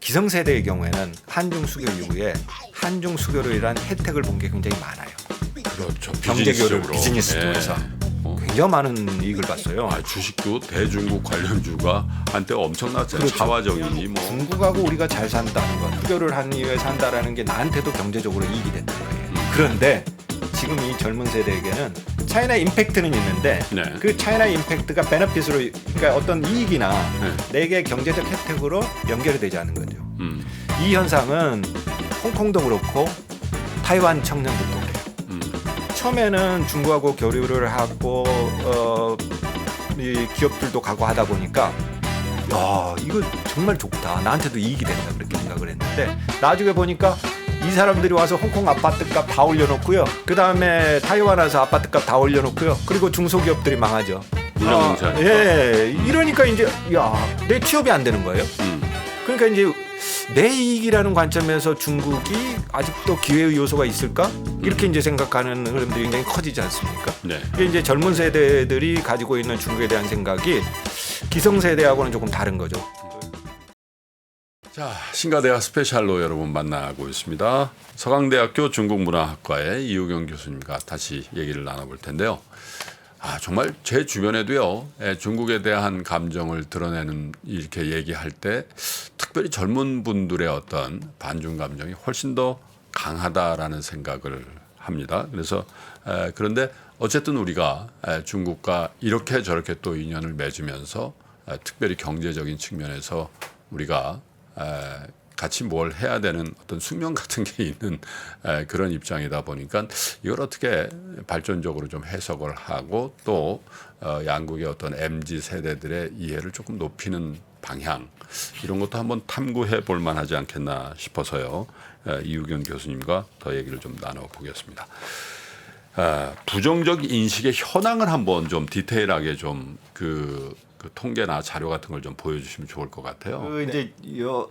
기성세대의 경우에는 한중 수교 이후에 한중 수교로 인한 혜택을 본 게 굉장히 많아요. 그렇죠. 경제교류 비즈니스적으로. 비즈니스 쪽에서 굉장히 많은 이익을 봤어요. 주식도 대중국 관련주가 한때 엄청났잖아요. 그렇죠. 차화정이니 뭐. 중국하고 우리가 잘 산다는 것, 수교를 한 이후에 산다라는 게 나한테도 경제적으로 이익이 됐던 거예요. 그런데 지금 이 젊은 세대에게는 차이나 임팩트는 있는데 네. 그 차이나 임팩트가 베너핏으로 그러니까 어떤 이익이나 내게 경제적 혜택으로 연결이 되지 않는 거죠. 이 현상은 홍콩도 그렇고 타이완 청년들도 그래요. 처음에는 중국하고 교류를 하고 이 기업들도 가고 하다 보니까 야 이거 정말 좋다, 나한테도 이익이 된다 그렇게 생각을 했는데 나중에 보니까 이 사람들이 와서 홍콩 아파트값 다 올려놓고요. 그 다음에 타이완 와서 아파트값 다 올려놓고요. 그리고 중소기업들이 망하죠. 물량공사. 예, 이러니까 이제 야 내 취업이 안 되는 거예요. 그러니까 이제 내 이익이라는 관점에서 중국이 아직도 기회의 요소가 있을까? 이렇게 이제 생각하는 흐름들이 굉장히 커지지 않습니까? 네. 이게 이제 젊은 세대들이 가지고 있는 중국에 대한 생각이 기성세대하고는 조금 다른 거죠. 자, 신가대학 스페셜로 여러분 만나고 있습니다. 서강대학교 중국문화학과의 이우경 교수님과 다시 얘기를 나눠볼 텐데요. 정말 제 주변에도요, 중국에 대한 감정을 드러내는 이렇게 얘기할 때 특별히 젊은 분들의 어떤 반중 감정이 훨씬 더 강하다라는 생각을 합니다. 그래서 그런데 어쨌든 우리가 중국과 이렇게 저렇게 또 인연을 맺으면서 특별히 경제적인 측면에서 우리가 같이 뭘 해야 되는 어떤 숙명 같은 게 있는 그런 입장이다 보니까 이걸 어떻게 발전적으로 좀 해석을 하고 또 양국의 어떤 MZ 세대들의 이해를 조금 높이는 방향 이런 것도 한번 탐구해 볼 만하지 않겠나 싶어서요. 이우경 교수님과 더 얘기를 좀 나눠보겠습니다. 부정적 인식의 현황을 한번 좀 디테일하게 좀 그 통계나 자료 같은 걸 좀 보여주시면 좋을 것 같아요. 이제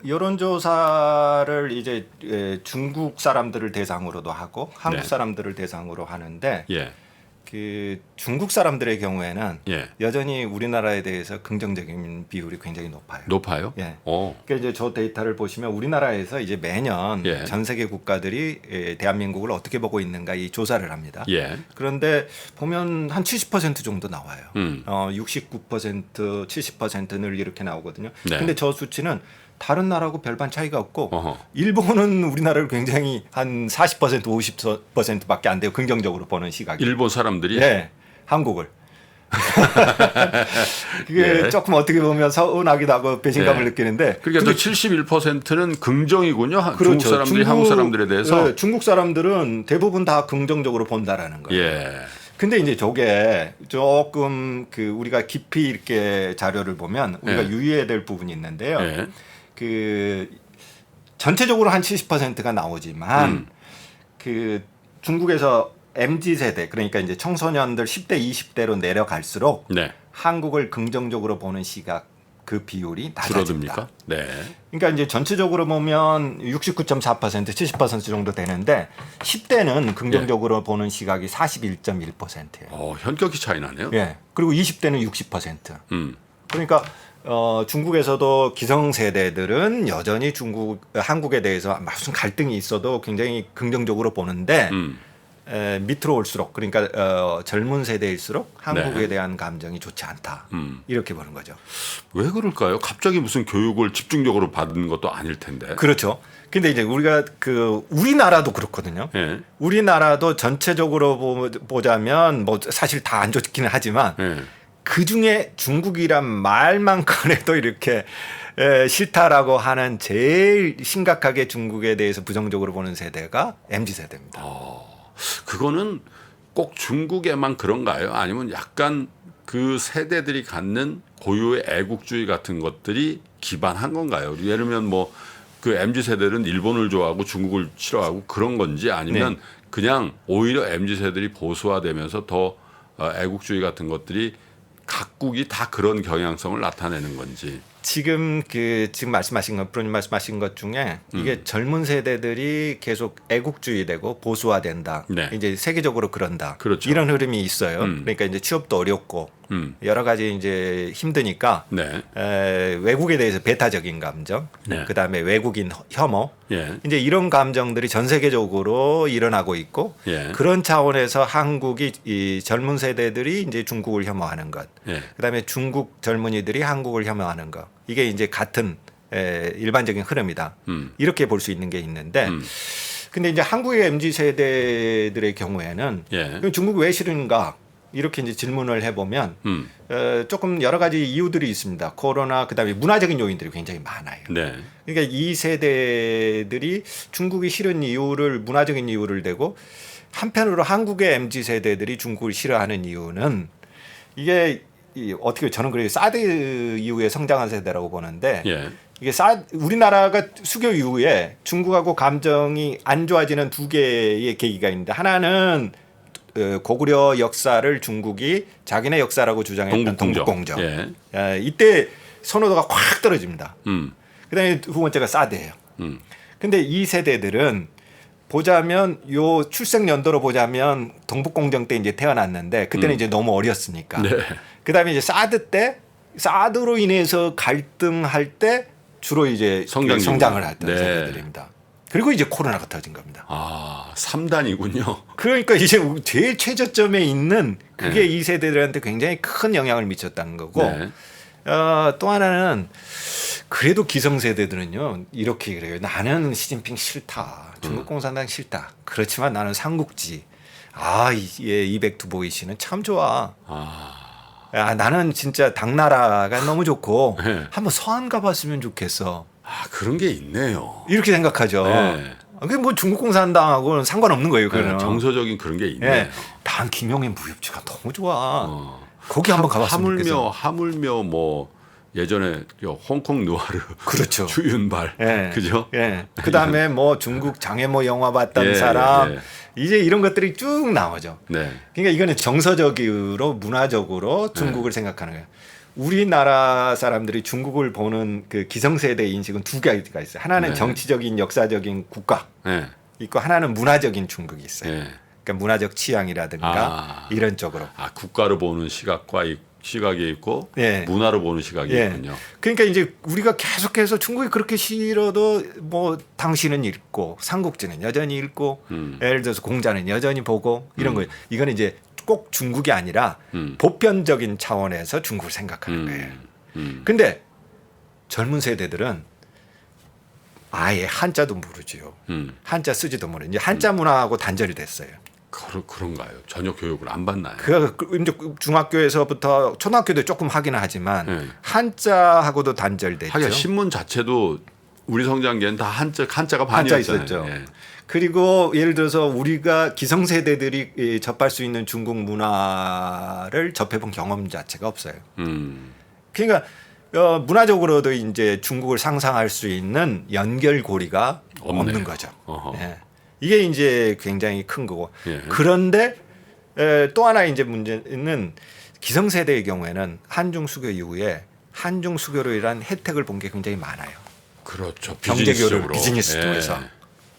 여론조사를 이제 중국 사람들을 대상으로도 하고 한국 네. 사람들을 대상으로 하는데 예. 그 중국 사람들의 경우에는 예. 여전히 우리나라에 대해서 긍정적인 비율이 굉장히 높아요. 높아요? 예. 오. 그러니까 이제 저 데이터를 보시면 우리나라에서 이제 매년 예. 전 세계 국가들이 대한민국을 어떻게 보고 있는가 이 조사를 합니다. 예. 그런데 보면 한 70% 정도 나와요. 69%, 70%늘 이렇게 나오거든요. 네. 근데 저 수치는 다른 나라하고 별반 차이가 없고 어허. 일본은 우리나라를 굉장히 한 40%, 50%밖에 안 돼요. 긍정적으로 보는 시각이. 일본 사람들이 네, 한국을. 그게 예. 조금 어떻게 보면 서운하기도 하고 배신감을 예. 느끼는데. 그러니까 또 71%는 긍정이군요. 중국 그렇죠. 사람들이 한국 사람들에 대해서. 네, 중국 사람들은 대부분 다 긍정적으로 본다라는 거예요. 예. 근데 이제 저게 조금 그 우리가 깊이 이렇게 자료를 보면 우리가 예. 유의해야 될 부분이 있는데요. 예. 그 전체적으로 한 70%가 나오지만 그 중국에서 MZ 세대 그러니까 이제 청소년들 10대 20대로 내려갈수록 네. 한국을 긍정적으로 보는 시각 그 비율이 낮아집니다. 줄어듭니까? 네. 그러니까 이제 전체적으로 보면 69.4% 70% 정도 되는데 10대는 긍정적으로 보는 시각이 41.1%예요. 현격히 차이 나네요. 예. 그리고 20대는 60%. 음. 그러니까 중국에서도 기성 세대들은 여전히 한국에 대해서 무슨 갈등이 있어도 굉장히 긍정적으로 보는데 밑으로 올수록 그러니까 젊은 세대일수록 한국에 네. 대한 감정이 좋지 않다. 이렇게 보는 거죠. 왜 그럴까요? 갑자기 무슨 교육을 집중적으로 받은 것도 아닐 텐데. 그렇죠. 근데 이제 우리가 우리나라도 그렇거든요. 예. 우리나라도 전체적으로 보자면 뭐 사실 다 안 좋기는 하지만 예. 그 중에 중국이란 말만 꺼내도 이렇게 싫다라고 하는 제일 심각하게 중국에 대해서 부정적으로 보는 세대가 MZ 세대입니다. 그거는 꼭 중국에만 그런가요? 아니면 약간 그 세대들이 갖는 고유의 애국주의 같은 것들이 기반한 건가요? 예를 들면 뭐 그 MZ 세대는 일본을 좋아하고 중국을 싫어하고 그런 건지 아니면 네. 그냥 오히려 MZ 세대들이 보수화되면서 더 애국주의 같은 것들이 각국이 다 그런 경향성을 나타내는 건지. 지금 말씀하신 것, 프로님 말씀하신 것 중에 이게 젊은 세대들이 계속 애국주의되고 보수화된다. 네. 이제 세계적으로 그런다. 그렇죠. 이런 흐름이 있어요. 그러니까 이제 취업도 어렵고 여러 가지 이제 힘드니까 네. 외국에 대해서 배타적인 감정, 네. 그다음에 외국인 혐오, 예. 이제 이런 감정들이 전 세계적으로 일어나고 있고 예. 그런 차원에서 한국이 이 젊은 세대들이 이제 중국을 혐오하는 것, 예. 그다음에 중국 젊은이들이 한국을 혐오하는 것, 이게 이제 같은 일반적인 흐름이다. 이렇게 볼 수 있는 게 있는데. 근데 이제 한국의 MZ 세대들의 경우에는 예. 그럼 중국 왜 싫은가 이렇게 이제 질문을 해보면 조금 여러 가지 이유들이 있습니다. 코로나 그다음에 문화적인 요인들이 굉장히 많아요. 네. 그러니까 이 세대들이 중국이 싫은 이유를 문화적인 이유를 대고 한편으로 한국의 MZ 세대들이 중국을 싫어하는 이유는 이게 어떻게 저는 그래요. 사드 이후에 성장한 세대라고 보는데 예. 이게 우리나라가 수교 이후에 중국하고 감정이 안 좋아지는 두 개의 계기가 있는데 하나는 고구려 역사를 중국이 자기네 역사라고 주장했던 동북공정. 예. 이때 선호도가 확 떨어집니다. 그다음에 두 번째가 사드예요. 근데 이 세대들은 보자면 요 출생 연도로 보자면 동북공정 때 이제 태어났는데 그때는 이제 너무 어렸으니까. 네. 그다음에 이제 사드로 인해서 갈등할 때 주로 이제 성장을 했던 네. 세대들입니다. 그리고 이제 코로나가 터진 겁니다. 아, 3단이군요. 그러니까 이제 제일 최저점에 있는 그게 네. 이 세대들한테 굉장히 큰 영향을 미쳤다는 거고 네. 또 하나는 그래도 기성세대들은요 이렇게 그래요. 나는 시진핑 싫다. 중국 공산당 싫다. 그렇지만 나는 삼국지. 이백두보이 씨는 참 좋아. 나는 진짜 당나라가 너무 좋고 네. 한번 서한 가봤으면 좋겠어. 그런 게 있네요. 이렇게 생각하죠. 네. 그게 뭐 중국 공산당하고는 상관없는 거예요. 그거는. 정서적인 그런 게 있네요. 네. 단 김용의 무협지가 너무 좋아. 거기 한번 가봤으면 좋겠어. 하물며 뭐 예전에 홍콩 누아르 그렇죠. 주윤발 예. 그죠? 예. 그다음에 뭐 중국 장애모 영화 봤던 예, 사람 예. 이제 이런 것들이 쭉 나오죠. 네. 그러니까 이거는 정서적으로 문화적으로 중국을 생각하는 거예요. 우리나라 사람들이 중국을 보는 그 기성세대 인식은 두 가지가 있어요. 하나는 네. 정치적인 역사적인 국가 네. 있고 하나는 문화적인 중국이 있어요. 네. 그러니까 문화적 취향이라든가 이런 쪽으로. 국가로 보는 시각이 있고 예. 문화로 보는 시각이 예. 있군요. 그러니까 이제 우리가 계속해서 중국이 그렇게 싫어도 뭐 당신은 읽고 삼국지는 여전히 읽고 예를 들어서 공자는 여전히 보고 이런 거예요. 이거는 이제 꼭 중국이 아니라 보편적인 차원에서 중국을 생각하는 거예요. 근데 젊은 세대들은 아예 한자도 모르지요. 한자 쓰지도 모르는 이제 한자 문화하고 단절이 됐어요. 그런가요? 전혀 교육을 안 받나요? 이제 중학교에서부터 초등학교도 조금 하기는 하지만 한자하고도 단절됐죠. 하긴 신문 자체도 우리 성장기엔 다 한자가 한자 반이었잖아요. 있었죠. 예. 그리고 예를 들어서 우리가 기성세대들이 접할 수 있는 중국 문화를 접해본 경험 자체가 없어요. 그러니까 문화적으로도 이제 중국을 상상할 수 있는 연결고리가 없는 거죠. 예. 이게 이제 굉장히 큰 거고. 예. 그런데 또 하나 이제 문제는 기성세대의 경우에는 한중 수교 이후에 한중 수교로 인한 혜택을 본 게 굉장히 많아요. 그렇죠. 경제교류 비즈니스 예. 통해서.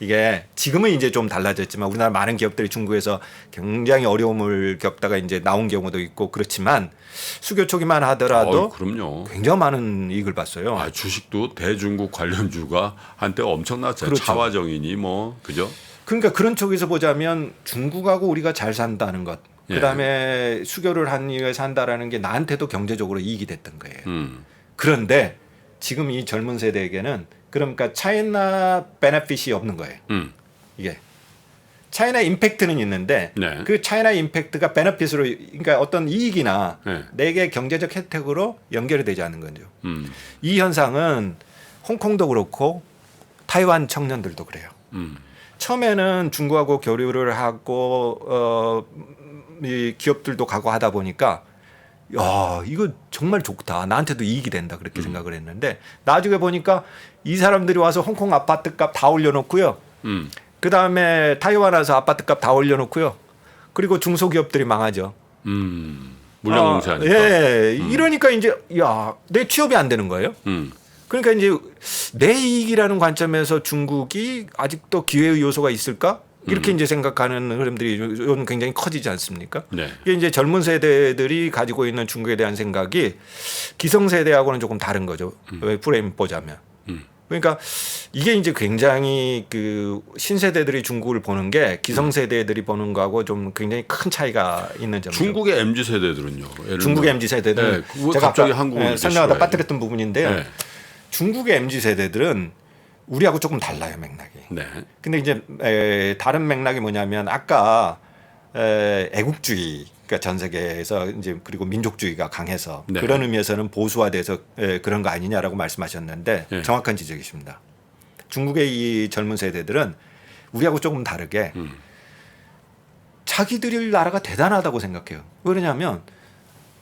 이게 지금은 이제 좀 달라졌지만 우리나라 많은 기업들이 중국에서 굉장히 어려움을 겪다가 이제 나온 경우도 있고 그렇지만 수교 초기만 하더라도 그럼요. 굉장히 많은 이익을 봤어요. 주식도 대중국 관련주가 한때 엄청났잖아요. 그렇죠. 차화정이니 뭐 그죠? 그러니까 그런 쪽에서 보자면 중국하고 우리가 잘 산다는 것, 예. 그다음에 수교를 한 이후에 산다라는 게 나한테도 경제적으로 이익이 됐던 거예요. 그런데 지금 이 젊은 세대에게는 그러니까 차이나 베네핏이 없는 거예요. 이게 차이나 임팩트는 있는데 네. 그 차이나 임팩트가 베네핏으로 그러니까 어떤 이익이나 네. 내게 경제적 혜택으로 연결이 되지 않는 거죠. 이 현상은 홍콩도 그렇고 타이완 청년들도 그래요. 처음에는 중국하고 교류를 하고 이 기업들도 가고 하다 보니까 야 이거 정말 좋다. 나한테도 이익이 된다. 그렇게 생각을 했는데 나중에 보니까 이 사람들이 와서 홍콩 아파트값 다 올려놓고요. 그다음에 타이완 와서 아파트값 다 올려놓고요. 그리고 중소기업들이 망하죠. 물량공세하니까. 예, 이러니까 이제 야 내 취업이 안 되는 거예요. 그러니까 이제 내 이익이라는 관점에서 중국이 아직도 기회의 요소가 있을까? 이렇게 이제 생각하는 흐름들이 요즘 굉장히 커지지 않습니까? 네. 이게 이제 젊은 세대들이 가지고 있는 중국에 대한 생각이 기성세대하고는 조금 다른 거죠. 프레임 보자면. 그러니까 이게 이제 굉장히 그 신세대들이 중국을 보는 게 기성세대들이 보는 거하고 좀 굉장히 큰 차이가 있는 점이죠. 중국의 MZ 세대들은요. 중국의 MZ 세대들은 네, 그거 제가 갑자기 아까 한국을 설명하다 싫어해요. 빠뜨렸던 부분인데요. 네. 중국의 MZ 세대들은 우리하고 조금 달라요, 맥락이. 네. 근데 이제 다른 맥락이 뭐냐면 아까 애국주의, 그러니까 전 세계에서 이제 그리고 민족주의가 강해서 네. 그런 의미에서는 보수화돼서 그런 거 아니냐라고 말씀하셨는데 네. 정확한 지적이십니다. 중국의 이 젊은 세대들은 우리하고 조금 다르게 자기들이 나라가 대단하다고 생각해요. 왜 그러냐면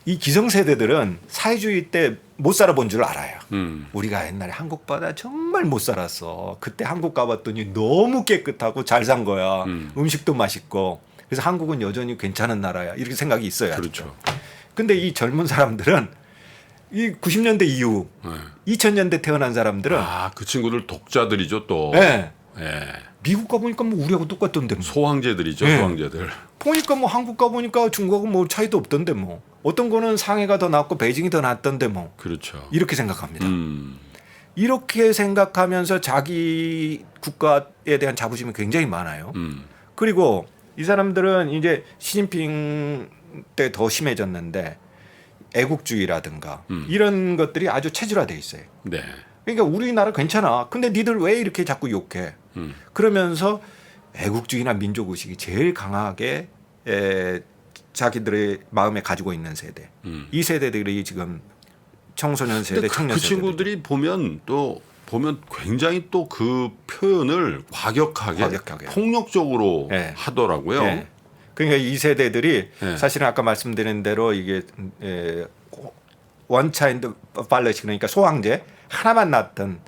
이 기성세대들은 사회주의 때 못 살아본 줄 알아요. 우리가 옛날에 한국 바다 정말 못 살았어. 그때 한국 가봤더니 너무 깨끗하고 잘 산 거야. 음식도 맛있고. 그래서 한국은 여전히 괜찮은 나라야. 이렇게 생각이 있어요. 그렇죠. 근데 이 젊은 사람들은 이 90년대 이후 2000년대 태어난 사람들은 그 친구들 독자들이죠 또. 네. 예. 미국 가보니까 뭐 우리하고 똑같던데 뭐. 소황제들이죠. 네. 소황제들. 보니까 뭐 한국 가보니까 중국하고 뭐 차이도 없던데 뭐. 어떤 거는 상해가 더 낫고 베이징이 더 낫던데 뭐. 그렇죠. 이렇게 생각합니다. 이렇게 생각하면서 자기 국가에 대한 자부심이 굉장히 많아요. 그리고 이 사람들은 이제 시진핑 때 더 심해졌는데 애국주의라든가 이런 것들이 아주 체질화돼 있어요. 네. 그러니까 우리나라 괜찮아. 근데 니들 왜 이렇게 자꾸 욕해? 그러면서 애국주의나 민족의식이 제일 강하게 자기들의 마음에 가지고 있는 세대. 이 세대들이 지금 청소년 세대, 청년 그 세대. 친구들이 보면 굉장히 또 그 표현을 과격하게 폭력적으로 네. 하더라고요. 네. 그러니까 이 세대들이 네. 사실은 아까 말씀드린 대로 이게 원차인드 팔러시 그러니까 소황제 하나만 낳던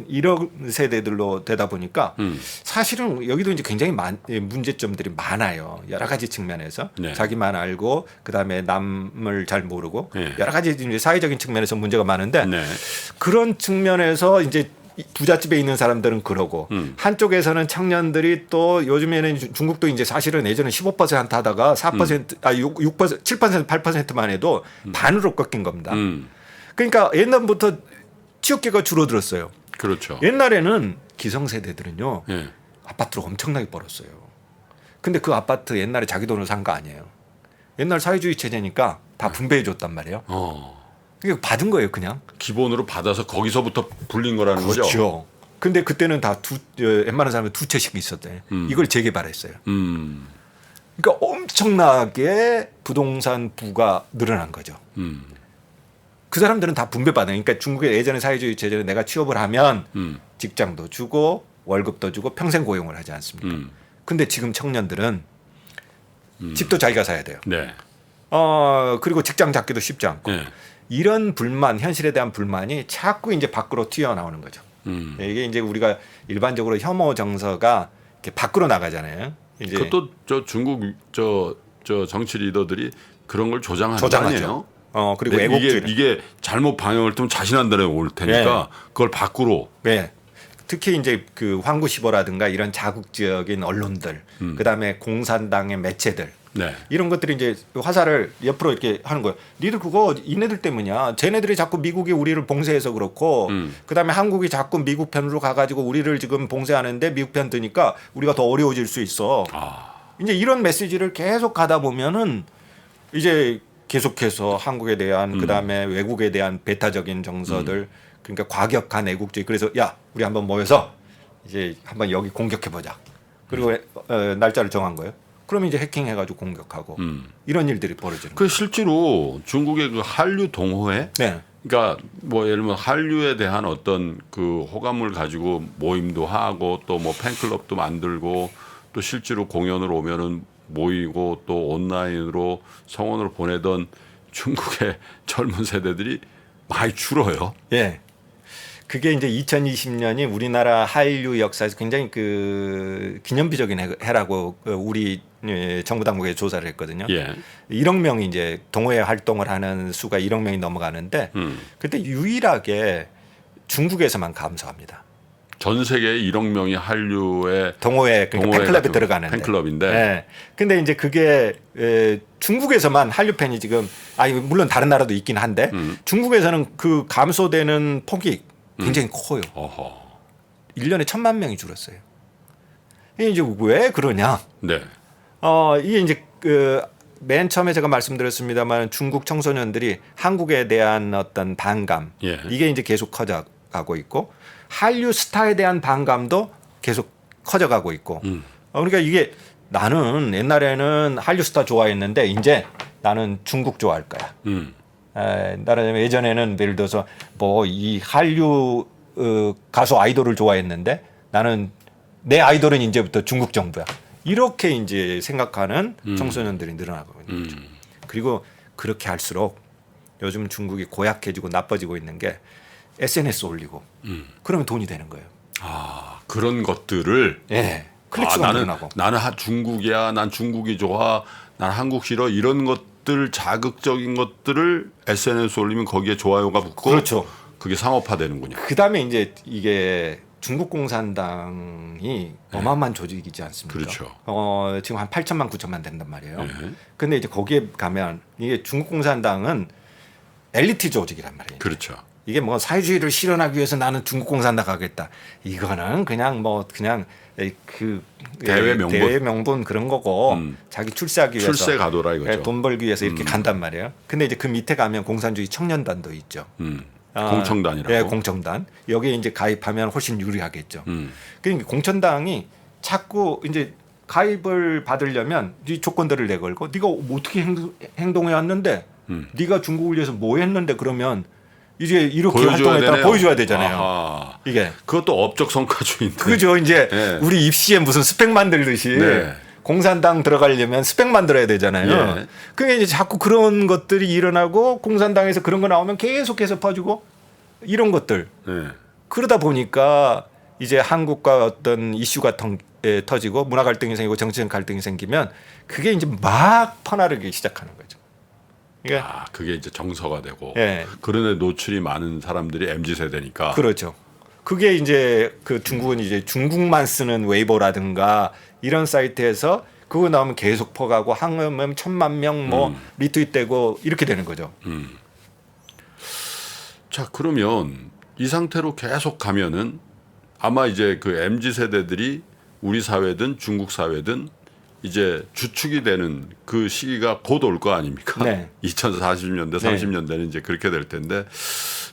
이런 세대들로 되다 보니까 사실은 여기도 이제 굉장히 문제점들이 많아요. 여러 가지 측면에서 네. 자기만 알고 그다음에 남을 잘 모르고 네. 여러 가지 이제 사회적인 측면에서 문제가 많은데 네. 그런 측면에서 이제 부잣집에 있는 사람들은 그러고 한쪽에서는 청년들이 또 요즘에는 중국도 이제 사실은 예전에 15% 하다가 4% 6% 7% 8%만 해도 반으로 꺾인 겁니다. 그러니까 옛날부터 취업계가 줄어들었어요. 그렇죠. 옛날에는 기성세대들은요. 네. 아파트를 엄청나게 벌었어요. 근데 그 아파트 옛날에 자기 돈으로 산 거 아니에요. 옛날 사회주의 체제니까 다 분배해 줬단 말이에요. 그러니까 받은 거예요, 그냥. 기본으로 받아서 거기서부터 불린 거라는 거죠. 그렇죠. 근데 그때는 다 웬만한 사람이 두 채씩 있었대. 이걸 재개발했어요. 그러니까 엄청나게 부동산 부가 늘어난 거죠. 그 사람들은 다 분배받아요. 그러니까 중국의 예전의 사회주의 체제는 내가 취업을 하면 직장도 주고 월급도 주고 평생 고용을 하지 않습니까? 근데 지금 청년들은 집도 자기가 사야 돼요. 네. 그리고 직장 잡기도 쉽지 않고. 네. 이런 불만, 현실에 대한 불만이 자꾸 이제 밖으로 튀어나오는 거죠. 이게 이제 우리가 일반적으로 혐오 정서가 이렇게 밖으로 나가잖아요. 이제 그것도 저 중국 저 정치 리더들이 그런 걸 조장하는 거 아니에요? 그리고 애국주의. 이게 잘못 방향을 뜨면 자신한테 올 테니까 그걸 밖으로. 네. 특히 이제 그 황구시보라든가 이런 자국적인 언론들, 그다음에 공산당의 매체들. 네. 이런 것들이 이제 화살을 옆으로 이렇게 하는 거예요. 니들 그거 이네들 때문이야. 쟤네들이 자꾸 미국이 우리를 봉쇄해서 그렇고 그다음에 한국이 자꾸 미국 편으로 가가지고 우리를 지금 봉쇄하는데 미국 편 드니까 우리가 더 어려워질 수 있어. 이제 이런 메시지를 계속 가다 보면은 이제 계속해서 한국에 대한 그다음에 외국에 대한 배타적인 정서들 그러니까 과격한 애국주의. 그래서 야 우리 한번 모여서 이제 한번 여기 공격해 보자. 그리고 날짜를 정한 거예요. 그러면 이제 해킹해가지고 공격하고 이런 일들이 벌어지는 그 실제로 중국의 그 한류 동호회, 네. 그러니까 뭐 예를 들면 한류에 대한 어떤 그 호감을 가지고 모임도 하고 또 뭐 팬클럽도 만들고 또 실제로 공연을 오면은 모이고 또 온라인으로 성원을 보내던 중국의 젊은 세대들이 많이 줄어요. 예. 그게 이제 2020년이 우리나라 한류 역사에서 굉장히 그 기념비적인 해라고 우리 정부 당국에 조사를 했거든요. 예. 1억 명이 이제 동호회 활동을 하는 수가 1억 명이 넘어가는데 그때 유일하게 중국에서만 감소합니다. 전 세계 1억 명이 한류의 동호회 그러니까 팬클럽에 같은 들어가는데. 팬클럽인데. 네. 근데 이제 그게 중국에서만 한류 팬이 지금 물론 다른 나라도 있긴 한데 중국에서는 그 감소되는 폭이 굉장히 커요. 어허. 1년에 1,000만 명이 줄었어요. 이게 이제 왜 그러냐? 네. 이게 이제 맨 처음에 제가 말씀드렸습니다만 중국 청소년들이 한국에 대한 어떤 반감 예. 이게 이제 계속 커져가고 있고 한류 스타에 대한 반감도 계속 커져가고 있고 그러니까 이게 나는 옛날에는 한류 스타 좋아했는데 이제 나는 중국 좋아할 거야. 나는 예전에는 예를 들어서 뭐 이 한류 가수 아이돌을 좋아했는데 나는 내 아이돌은 이제부터 중국 정부야. 이렇게 이제 생각하는 청소년들이 늘어나고 있는 거죠. 그리고 그렇게 할수록 요즘 중국이 고약해지고 나빠지고 있는 게 SNS 올리고 그러면 돈이 되는 거예요. 아, 그런 것들을 예. 클릭수가 늘어나고. 나는 중국이야. 난 중국이 좋아. 난 한국 싫어. 이런 것들 자극적인 것들을 SNS 올리면 거기에 좋아요가 붙고 그렇죠. 그게 상업화되는군요. 그다음에 이제 이게 중국 공산당이 어마어마한 조직이지 않습니까? 그렇죠. 지금 한 8천만 9천만 된단 말이에요. 네. 근데 이제 거기에 가면 이게 중국 공산당은 엘리트 조직이란 말이에요. 그렇죠. 이게 뭐 사회주의를 실현하기 위해서 나는 중국 공산당 가겠다. 이거는 그냥 그 대외 명분. 대외 명분 그런 거고 자기 출세하기 위해서 출세 가도라 이거죠. 돈 벌기 위해서 이렇게 간단 말이에요. 근데 이제 그 밑에 가면 공산주의 청년단도 있죠. 공청단이라고. 예, 공청단. 여기에 이제 가입하면 훨씬 유리하겠죠. 그러니까 공천당이 자꾸 이제 가입을 받으려면 이 조건들을 내걸고 네가 어떻게 행동해 왔는데 네가 중국을 위해서 뭐 했는데 그러면 이제 이렇게 활동했다가 보여줘야 되잖아요. 아하. 이게 그것도 업적 성과주의인데. 그죠. 이제 네. 우리 입시에 무슨 스펙 만들듯이 네. 공산당 들어가려면 스펙 만들어야 되잖아요. 예. 그게 이제 자꾸 그런 것들이 일어나고 공산당에서 그런 거 나오면 계속해서 퍼지고 이런 것들. 네. 그러다 보니까 이제 한국과 어떤 이슈가 터지고 문화 갈등이 생기고 정치적 갈등이 생기면 그게 이제 막 퍼나르기 시작하는 거죠. 그러니까 그게 이제 정서가 되고 예. 그런데 노출이 많은 사람들이 MZ 세대니까. 그렇죠. 그게 이제 그 중국은 이제 중국만 쓰는 웨이보라든가 이런 사이트에서 그거 나오면 계속 퍼가고 한국은 1,000만 명 뭐 리트윗되고 이렇게 되는 거죠. 자, 그러면 이 상태로 계속 가면은 아마 이제 그 MZ 세대들이 우리 사회든 중국 사회든 이제 주축이 되는 그 시기가 곧 올 거 아닙니까? 네. 2040년대, 30년대는 이제 그렇게 될 텐데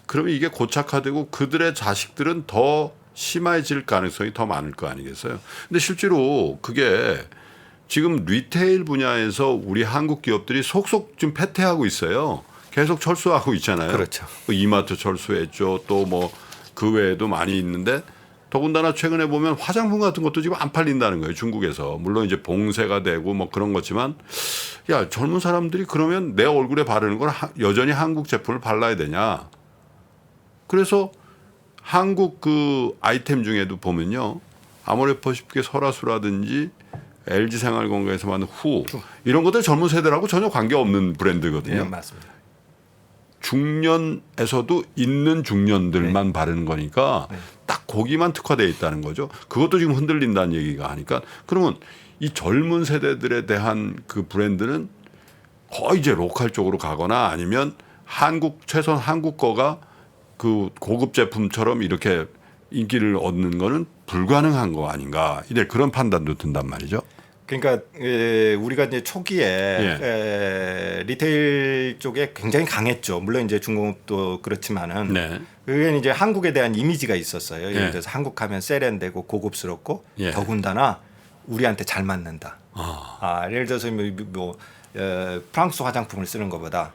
그러면 이게 고착화되고 그들의 자식들은 더 심해질 가능성이 더 많을 거 아니겠어요? 근데 실제로 그게 지금 리테일 분야에서 우리 한국 기업들이 속속 좀 패퇴하고 있어요. 계속 철수하고 있잖아요. 그렇죠. 이마트 철수했죠. 또 뭐 그 외에도 많이 있는데 더군다나 최근에 보면 화장품 같은 것도 지금 안 팔린다는 거예요. 중국에서. 물론 이제 봉쇄가 되고 뭐 그런 거지만 야, 젊은 사람들이 그러면 내 얼굴에 바르는 걸 여전히 한국 제품을 발라야 되냐. 그래서 한국 그 아이템 중에도 보면요. 아모레퍼시픽의 설화수라든지 LG 생활건강에서 만든 후 이런 것들 젊은 세대라고 전혀 관계없는 브랜드거든요. 네, 맞습니다. 중년에서도 있는 중년들만 바르는 거니까 딱 거기만 특화되어 있다는 거죠. 그것도 지금 흔들린다는 얘기가 하니까 그러면 이 젊은 세대들에 대한 그 브랜드는 거의 이제 로컬 쪽으로 가거나 아니면 최소한 한국 거가 그 고급 제품처럼 이렇게 인기를 얻는 거는 불가능한 거 아닌가. 이제 그런 판단도 든단 말이죠. 그러니까 우리가 이제 초기에 리테일 쪽에 굉장히 강했죠. 물론 이제 중국도 그렇지만은 네. 그게 이제 한국에 대한 이미지가 있었어요. 예를 들어서 한국하면 세련되고 고급스럽고 더군다나 우리한테 잘 맞는다. 예를 들어서 프랑스 화장품을 쓰는 것보다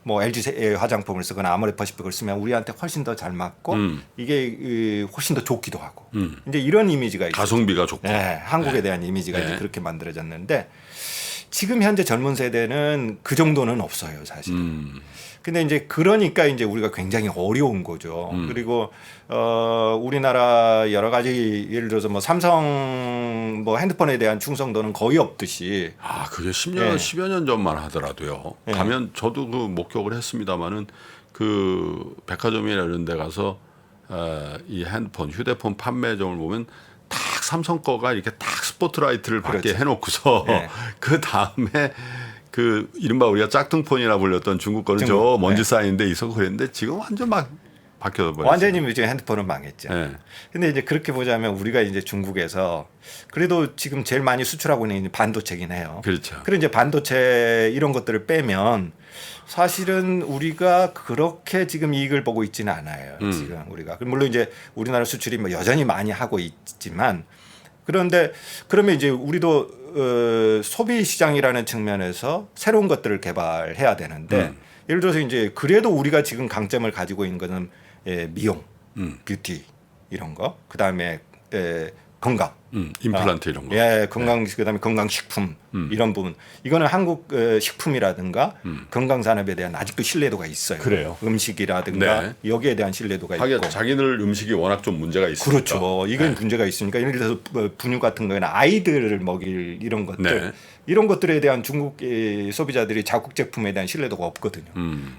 뭐 LG 화장품을 쓰거나 아모레퍼시픽을 쓰면 우리한테 훨씬 더 잘 맞고 이게 훨씬 더 좋기도 하고 이제 이런 이미지가 있어요. 가성비가 좋고 한국에 대한 이미지가 이제 그렇게 만들어졌는데 지금 현재 젊은 세대는 그 정도는 없어요, 사실. 근데 이제 그러니까 이제 우리가 굉장히 어려운 거죠. 그리고 우리나라 여러 가지 예를 들어서 뭐 삼성 뭐 핸드폰에 대한 충성도는 거의 없듯이 그게 10여 년 전만 하더라도요. 가면 저도 그 목격을 했습니다마는 그 백화점이나 이런 데 가서 이 핸드폰, 휴대폰 판매점을 보면 딱 삼성 거가 이렇게 딱 스포트라이트를 밖에 그렇죠. 해놓고서 네. 그 다음에 그 이른바 우리가 짝퉁폰이라 불렸던 중국 거는 저 먼지 쌓인 데 있어 그랬는데 지금 완전 막 바뀌어버렸어요. 완전히 이제 핸드폰은 망했죠. 네. 근데 이제 그렇게 보자면 우리가 이제 중국에서 그래도 지금 제일 많이 수출하고 있는 반도체긴 해요. 그렇죠. 그리고 이제 반도체 이런 것들을 빼면 사실은 우리가 그렇게 지금 이익을 보고 있지는 않아요. 지금 우리가 물론 이제 우리나라 수출이 뭐 여전히 많이 하고 있지만 그런데 그러면 이제 우리도 소비 시장이라는 측면에서 새로운 것들을 개발해야 되는데 예를 들어서 이제 그래도 우리가 지금 강점을 가지고 있는 것은 미용, 뷰티 이런 거, 그 다음에 건강, 임플란트 이런 거. 예, 건강 그다음에 건강 식품 이런 부분. 이거는 한국 식품이라든가 건강 산업에 대한 아직도 신뢰도가 있어요. 그래요. 음식이라든가 네. 여기에 대한 신뢰도가 하긴 있고. 자기들 음식이 워낙 좀 문제가 있으니까. 그렇죠. 이건 문제가 있으니까 예를 들어서 분유 같은 거나 아이들을 먹일 이런 것들 네. 이런 것들에 대한 중국 소비자들이 자국 제품에 대한 신뢰도가 없거든요.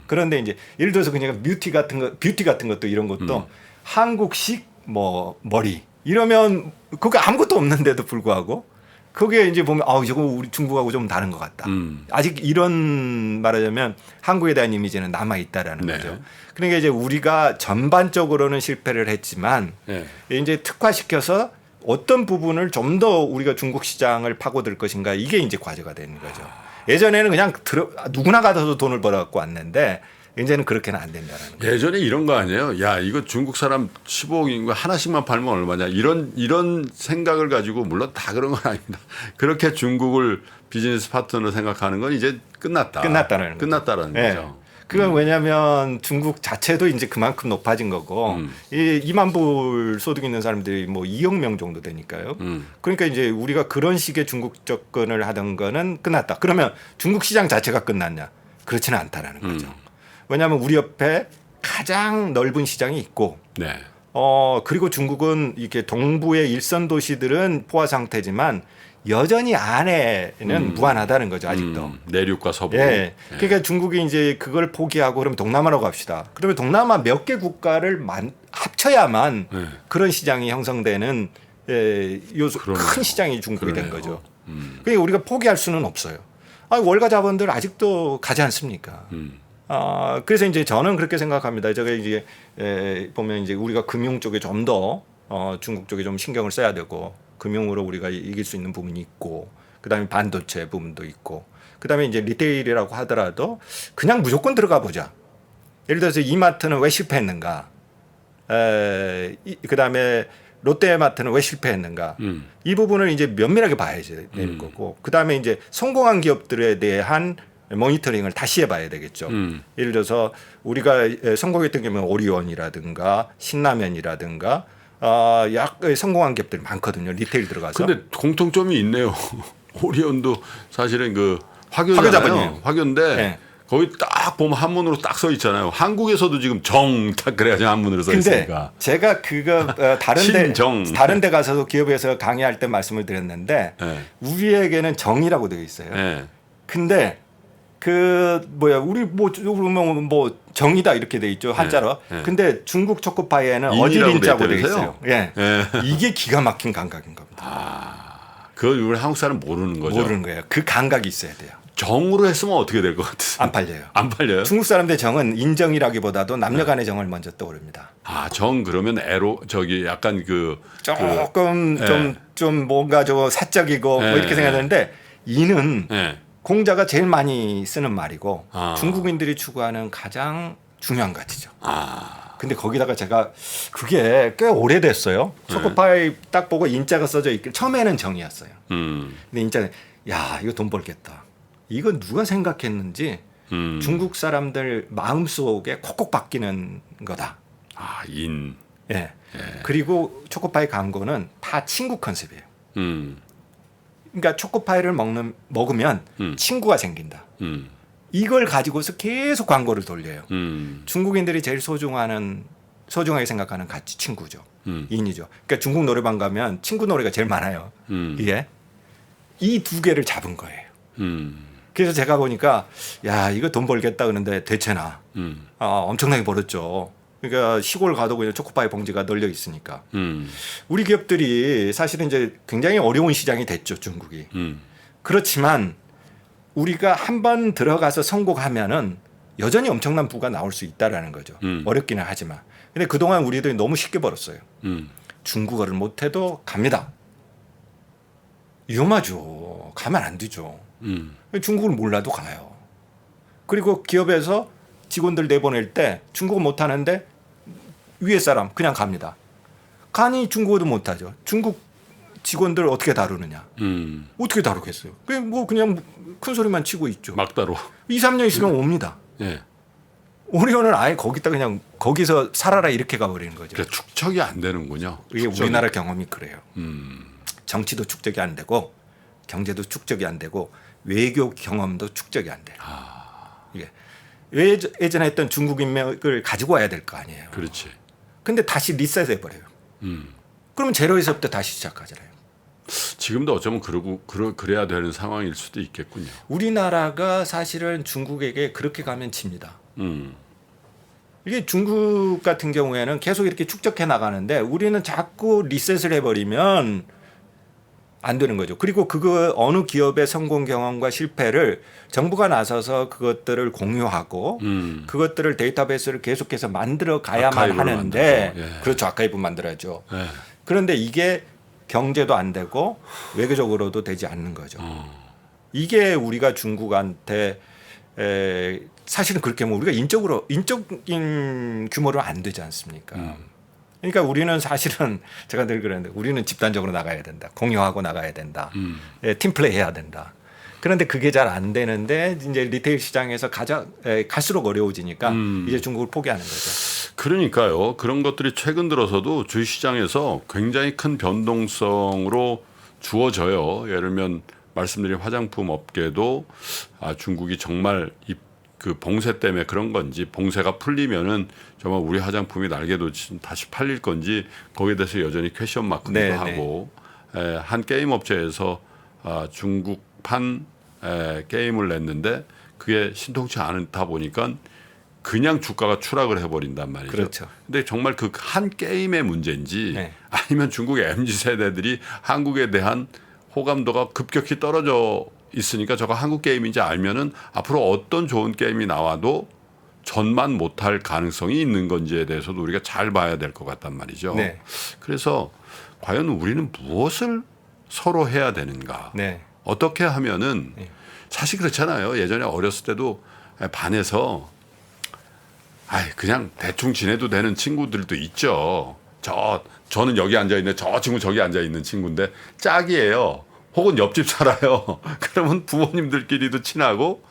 그런데 이제 예를 들어서 그냥 뷰티 같은 것도 이런 것도 한국식 뭐 머리 이러면 그게 아무것도 없는데도 불구하고 거기에 이제 보면 저거 우리 중국하고 좀 다른 것 같다. 아직 이런 말하자면 한국에 대한 이미지는 남아 있다라는 네. 거죠. 그러니까 이제 우리가 전반적으로는 실패를 했지만 네. 이제 특화시켜서 어떤 부분을 좀 더 우리가 중국 시장을 파고들 것인가 이게 이제 과제가 되는 거죠. 예전에는 그냥 누구나 가서 돈을 벌어갖고 왔는데 이제는 그렇게는 안 된다는 거예요. 예전에 이런 거 아니에요? 야, 이거 중국 사람 15억인 거 하나씩만 팔면 얼마냐? 이런 생각을 가지고 물론 다 그런 건 아닙니다. 그렇게 중국을 비즈니스 파트너로 생각하는 건 이제 끝났다라는 네. 거죠. 그건 왜냐하면 중국 자체도 이제 그만큼 높아진 거고 이 2만 불 소득 있는 사람들이 뭐 2억 명 정도 되니까요. 그러니까 이제 우리가 그런 식의 중국 접근을 하던 거는 끝났다. 그러면 중국 시장 자체가 끝났냐? 그렇지는 않다라는 거죠. 왜냐하면 우리 옆에 가장 넓은 시장이 있고 네. 그리고 중국은 이렇게 동부의 일선 도시들은 포화 상태지만 여전히 안에는 무한하다는 거죠 아직도. 내륙과 서부. 예. 그러니까 중국이 이제 그걸 포기하고 그러면 동남아로 갑시다. 그러면 동남아 몇 개 국가를 합쳐야만 네. 그런 시장이 형성되는 큰 시장이 중국이 된 거죠. 그러니까 우리가 포기할 수는 없어요. 월가 자본들 아직도 가지 않습니까? 그래서 이제 저는 그렇게 생각합니다. 제가 이제 보면 이제 우리가 금융 쪽에 좀 더 중국 쪽에 좀 신경을 써야 되고 금융으로 우리가 이길 수 있는 부분이 있고 그다음에 반도체 부분도 있고 그다음에 이제 리테일이라고 하더라도 그냥 무조건 들어가 보자. 예를 들어서 이마트는 왜 실패했는가? 그다음에 롯데마트는 왜 실패했는가? 이 부분을 이제 면밀하게 봐야 되는 거고 그다음에 이제 성공한 기업들에 대한 모니터링을 다시 해봐야 되겠죠. 예를 들어서 우리가 성공했던 경우는 오리온이라든가 신라면이라든가 성공한 기업들이 많거든요. 리테일 들어가서. 근데 공통점이 있네요. 오리온도 사실은 그 화교잖아요. 화교인데 네. 거기 딱 보면 한문으로 딱 써 있잖아요. 한국에서도 지금 정 딱 그래야지 한문으로 써 있으니까. 근데 제가 그거 다른 데 가서도 기업에서 강의할 때 말씀을 드렸는데 네. 우리에게는 정이라고 되어 있어요. 네. 근데 우리 뭐 정이다 이렇게 돼 있죠 한자로. 네. 근데 중국 초코파이에는 인이라고 어지린자고 돼 있다면서요? 있어요. 예. 네. 이게 기가 막힌 감각인 겁니다. 그걸 우리 한국 사람 모르는 거죠. 모르는 거예요. 그 감각이 있어야 돼요. 정으로 했으면 어떻게 될 것 같으세요? 안 팔려요. 안 팔려요? 중국 사람들 정은 인정이라기보다도 남녀간의 정을 먼저 떠오릅니다. 정 그러면 약간 조금 네. 좀 뭔가 사적이고 네. 뭐 이렇게 생각하는데 이는 네. 공자가 제일 많이 쓰는 말이고 아. 중국인들이 추구하는 가장 중요한 가치죠. 근데 거기다가 제가 그게 꽤 오래됐어요. 초코파이 딱 보고 인자가 써져 있길 처음에는 정이었어요. 근데 인자는 이거 돈 벌겠다. 이거 누가 생각했는지 중국 사람들 마음속에 콕콕 박히는 거다. 인. 예. 그리고 초코파이 광고는 다 친구 컨셉이에요. 그러니까 초코파이를 먹으면 친구가 생긴다. 이걸 가지고서 계속 광고를 돌려요. 중국인들이 제일 소중하게 생각하는 가치 친구죠. 인이죠. 그러니까 중국 노래방 가면 친구 노래가 제일 많아요. 이게 이 두 개를 잡은 거예요. 그래서 제가 보니까 이거 돈 벌겠다 그러는데 대체나 엄청나게 벌었죠. 그러니까 시골 가도 그냥 초코파이 봉지가 널려 있으니까. 우리 기업들이 사실은 이제 굉장히 어려운 시장이 됐죠, 중국이. 그렇지만 우리가 한번 들어가서 성공하면은 여전히 엄청난 부가 나올 수 있다라는 거죠. 어렵기는 하지만. 근데 그동안 우리들이 너무 쉽게 벌었어요. 중국어를 못해도 갑니다. 위험하죠. 가면 안 되죠. 중국을 몰라도 가요. 그리고 기업에서 직원들 내보낼 때 중국어 못하는데 위에 사람 그냥 갑니다. 가니 중국어도 못하죠. 중국 직원들 어떻게 다루느냐. 어떻게 다루겠어요. 그냥 큰 소리만 치고 있죠. 막다로. 2, 3년 있으면 옵니다. 예. 오리온은 아예 거기다 그냥 거기서 살아라 이렇게 가버리는 거죠. 그러니까 축적이 안 되는군요. 이게 축적이. 우리나라 경험이 그래요. 정치도 축적이 안 되고 경제도 축적이 안 되고 외교 경험도 축적이 안 돼요. 이게 예전에 했던 중국 인맥을 가지고 와야 될 거 아니에요. 그렇지. 근데 다시 리셋해 버려요. 그러면 제로에서부터 다시 시작하잖아요. 지금도 어쩌면 그래야 되는 상황일 수도 있겠군요. 우리나라가 사실은 중국에게 그렇게 가면 집니다. 이게 중국 같은 경우에는 계속 이렇게 축적해 나가는데 우리는 자꾸 리셋을 해버리면 안 되는 거죠. 그리고 그거 어느 기업의 성공 경험과 실패를 정부가 나서서 그것들을 공유하고 그것들을 데이터베이스를 계속해서 만들어 가야만 하는데 예. 그렇죠. 아카이브 만들어야죠. 예. 그런데 이게 경제도 안 되고 외교적으로도 되지 않는 거죠. 이게 우리가 중국한테 사실은 그렇게 하면 우리가 인적인 규모로 안 되지 않습니까? 그러니까 우리는 사실은 제가 늘 그러는데 우리는 집단적으로 나가야 된다. 공유하고 나가야 된다. 팀플레이 해야 된다. 그런데 그게 잘 안 되는데 이제 리테일 시장에서 갈수록 어려워지니까 이제 중국을 포기하는 거죠. 그러니까요. 그런 것들이 최근 들어서도 주식시장에서 굉장히 큰 변동성으로 주어져요. 예를 들면 말씀드린 화장품 업계도 중국이 정말 그 봉쇄 때문에 그런 건지 봉쇄가 풀리면은 정말 우리 화장품이 날개도 다시 팔릴 건지 거기에 대해서 여전히 퀘션 마크기도 하고 한 게임 업체에서 중국판 게임을 냈는데 그게 신통치 않다 보니까 그냥 주가가 추락을 해버린단 말이죠. 그렇죠. 근데 정말 그 한 게임의 문제인지 아니면 중국의 MZ 세대들이 한국에 대한 호감도가 급격히 떨어져 있으니까 저거 한국 게임인지 알면은 앞으로 어떤 좋은 게임이 나와도 전만 못할 가능성이 있는 건지에 대해서도 우리가 잘 봐야 될 것 같단 말이죠. 네. 그래서 과연 우리는 무엇을 서로 해야 되는가? 네. 어떻게 하면은 사실 그렇잖아요. 예전에 어렸을 때도 반에서 그냥 대충 지내도 되는 친구들도 있죠. 저는 여기 앉아 있는데 저 친구 저기 앉아 있는 친구인데 짝이에요. 혹은 옆집 살아요. 그러면 부모님들끼리도 친하고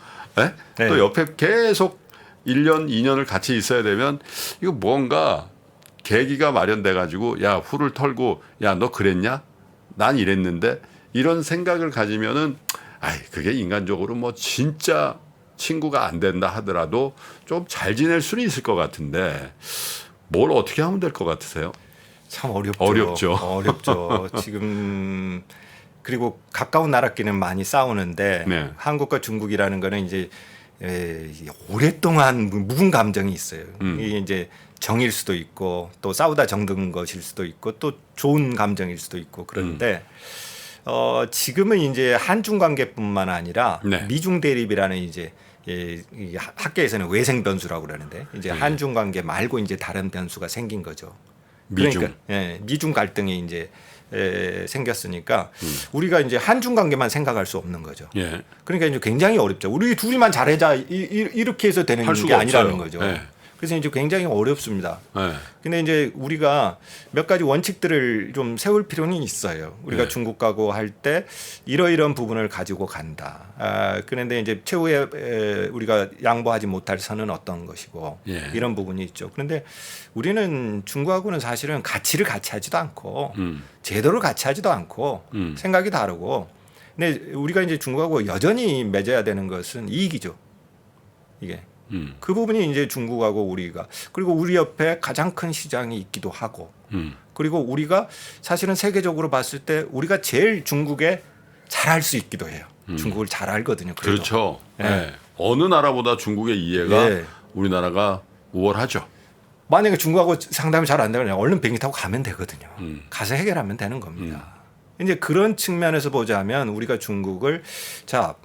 또 옆에 계속 1년, 2년을 같이 있어야 되면 이거 뭔가 계기가 마련돼 가지고 야 후를 털고 야 너 그랬냐? 난 이랬는데 이런 생각을 가지면은 그게 인간적으로 뭐 진짜 친구가 안 된다 하더라도 좀 잘 지낼 수는 있을 것 같은데 뭘 어떻게 하면 될 것 같으세요? 참 어렵죠. 어렵죠. 지금 그리고 가까운 나라끼리는 많이 싸우는데 한국과 중국이라는 거는 이제 오랫동안 묵은 감정이 있어요. 이게 이제 정일 수도 있고 또 싸우다 정든 것일 수도 있고 또 좋은 감정일 수도 있고 그런데 지금은 이제 한중 관계뿐만 아니라 미중 대립이라는 이제 이 학계에서는 외생 변수라고 그러는데 이제 한중 관계 말고 이제 다른 변수가 생긴 거죠. 미중. 그러니까 미중 갈등이 이제 생겼으니까 우리가 이제 한중 관계만 생각할 수 없는 거죠. 그러니까 이제 굉장히 어렵죠. 우리 둘이만 잘하자 이렇게 해서 되는 게 아니라는 거죠. 그래서 이제 굉장히 어렵습니다. 근데 이제 우리가 몇 가지 원칙들을 좀 세울 필요는 있어요. 우리가 중국하고 할 때 이러이러한 부분을 가지고 간다. 그런데 이제 최후에 우리가 양보하지 못할 선은 어떤 것이고 이런 부분이 있죠. 그런데 우리는 중국하고는 사실은 가치를 같이 하지도 않고 제도를 같이 하지도 않고 생각이 다르고 근데 우리가 이제 중국하고 여전히 맺어야 되는 것은 이익이죠. 이게. 그 부분이 이제 중국하고 우리가 그리고 우리 옆에 가장 큰 시장이 있기도 하고 그리고 우리가 사실은 세계적으로 봤을 때 우리가 제일 중국에 잘할 수 있기도 해요. 중국을 잘 알거든요. 그래도. 그렇죠. 어느 나라보다 중국의 이해가 우리나라가 우월하죠. 만약에 중국하고 상담이 잘 안 되면 얼른 비행기 타고 가면 되거든요. 가서 해결하면 되는 겁니다. 이제 그런 측면에서 보자면 우리가 중국을 자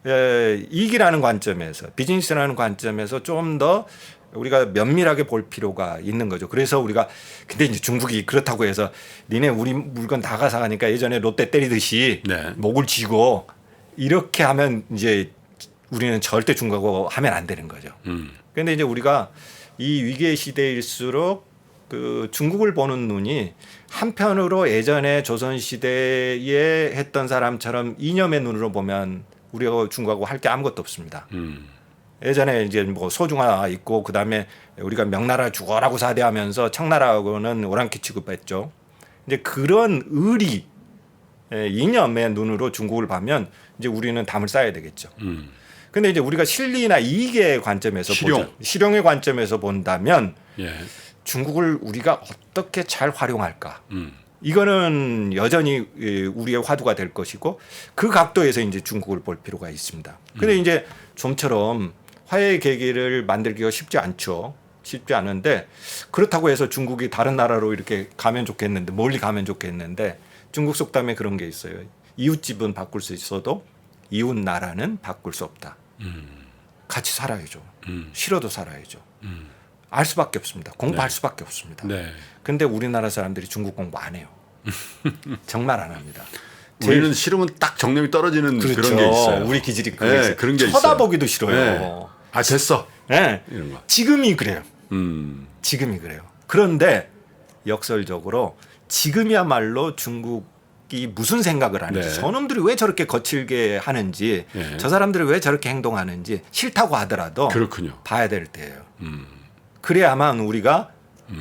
이익이라는 관점에서 비즈니스라는 관점에서 좀 더 우리가 면밀하게 볼 필요가 있는 거죠. 그래서 우리가 근데 이제 중국이 그렇다고 해서 니네 우리 물건 다 가져가니까 예전에 롯데 때리듯이 네. 목을 쥐고 이렇게 하면 이제 우리는 절대 중국하고 하면 안 되는 거죠. 그런데 이제 우리가 이 위기의 시대일수록 그 중국을 보는 눈이 한편으로 예전에 조선 시대에 했던 사람처럼 이념의 눈으로 보면 우리가 중국하고 할 게 아무것도 없습니다. 예전에 이제 뭐 소중화 있고 그다음에 우리가 명나라 죽어라고 사대하면서 청나라하고는 오랑캐 취급했죠. 이제 그런 의리 이념의 눈으로 중국을 보면 이제 우리는 담을 쌓아야 되겠죠. 근데 이제 우리가 실리나 이익의 관점에서 실용의 관점에서 본다면 예. 중국을 우리가 어떻게 잘 활용할까? 이거는 여전히 우리의 화두가 될 것이고 그 각도에서 이제 중국을 볼 필요가 있습니다. 근데 이제 좀처럼 화해의 계기를 만들기가 쉽지 않죠. 쉽지 않은데 그렇다고 해서 중국이 다른 나라로 이렇게 가면 좋겠는데 멀리 가면 좋겠는데 중국 속담에 그런 게 있어요. 이웃집은 바꿀 수 있어도 이웃 나라는 바꿀 수 없다. 같이 살아야죠. 싫어도 살아야죠. 알 수밖에 없습니다. 공부할 수밖에 없습니다. 네. 근데 우리나라 사람들이 중국 공부 안 해요. 정말 안 합니다. 우리는 싫으면 딱 정념이 떨어지는 그렇죠. 그런 게 있어요. 우리 기질이 네, 그런 게 쳐다보기도 있어요. 싫어요. 네. 아 됐어. 네. 이런 거. 지금이 그래요. 지금이 그래요. 그런데 역설적으로 지금이야말로 중국이 무슨 생각을 하는지 네. 저놈들이 왜 저렇게 거칠게 하는지 네. 저 사람들이 왜 저렇게 행동하는지 싫다고 하더라도 그렇군요. 봐야 될 때예요. 그래야만 우리가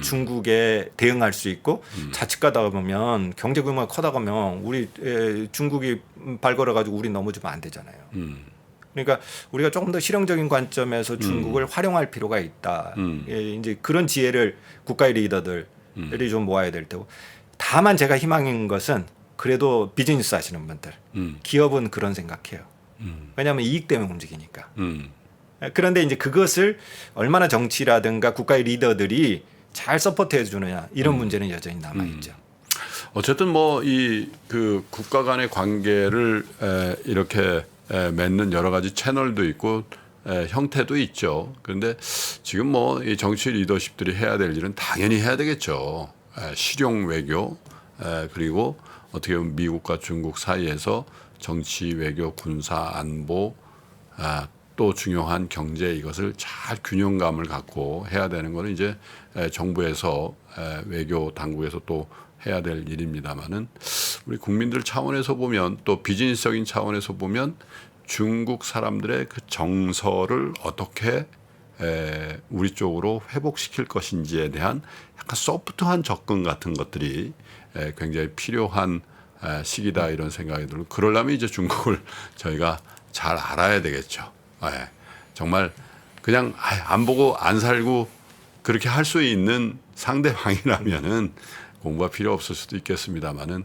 중국에 대응할 수 있고 자칫 가다 보면 경제 규모가 커다 보면 우리 중국이 발걸어 가지고 우리 넘어지면 안 되잖아요. 그러니까 우리가 조금 더 실용적인 관점에서 중국을 활용할 필요가 있다. 이제 그런 지혜를 국가의 리더들이 좀 모아야 될 테고. 다만 제가 희망인 것은 그래도 비즈니스 하시는 분들, 기업은 그런 생각해요. 왜냐하면 이익 때문에 움직이니까. 그런데 이제 그것을 얼마나 정치라든가 국가의 리더들이 잘 서포트해 주느냐 이런 문제는 여전히 남아 있죠. 어쨌든 뭐 이 그 국가 간의 관계를 이렇게 맺는 여러 가지 채널도 있고 형태도 있죠. 그런데 지금 뭐 이 정치 리더십들이 해야 될 일은 당연히 해야 되겠죠. 실용 외교 그리고 어떻게 보면 미국과 중국 사이에서 정치, 외교, 군사, 안보 또 중요한 경제 이것을 잘 균형감을 갖고 해야 되는 거는 이제 정부에서 외교 당국에서 또 해야 될 일입니다만은 우리 국민들 차원에서 보면 또 비즈니스적인 차원에서 보면 중국 사람들의 그 정서를 어떻게 우리 쪽으로 회복시킬 것인지에 대한 약간 소프트한 접근 같은 것들이 굉장히 필요한 시기다 이런 생각이 들고 그러려면 이제 중국을 저희가 잘 알아야 되겠죠. 정말 그냥 안 보고 안 살고 그렇게 할 수 있는 상대방이라면은 공부가 필요 없을 수도 있겠습니다만은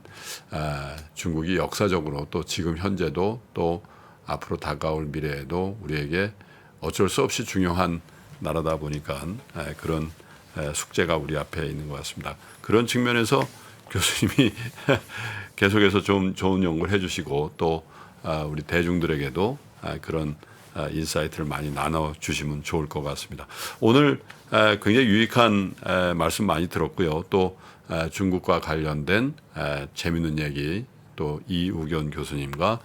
중국이 역사적으로 또 지금 현재도 또 앞으로 다가올 미래에도 우리에게 어쩔 수 없이 중요한 나라다 보니까 그런 숙제가 우리 앞에 있는 것 같습니다. 그런 측면에서 교수님이 계속해서 좀 좋은 연구를 해주시고 또 우리 대중들에게도 그런 인사이트를 많이 나눠주시면 좋을 것 같습니다. 오늘 굉장히 유익한 말씀 많이 들었고요. 또 중국과 관련된 재미있는 얘기 또 이우견 교수님과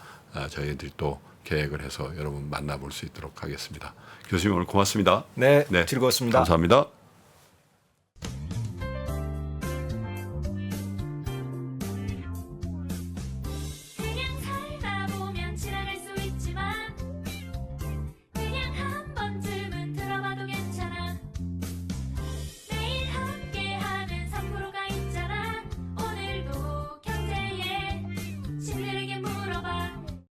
저희들이 또 계획을 해서 여러분 만나볼 수 있도록 하겠습니다. 교수님 오늘 고맙습니다. 네, 즐거웠습니다. 감사합니다.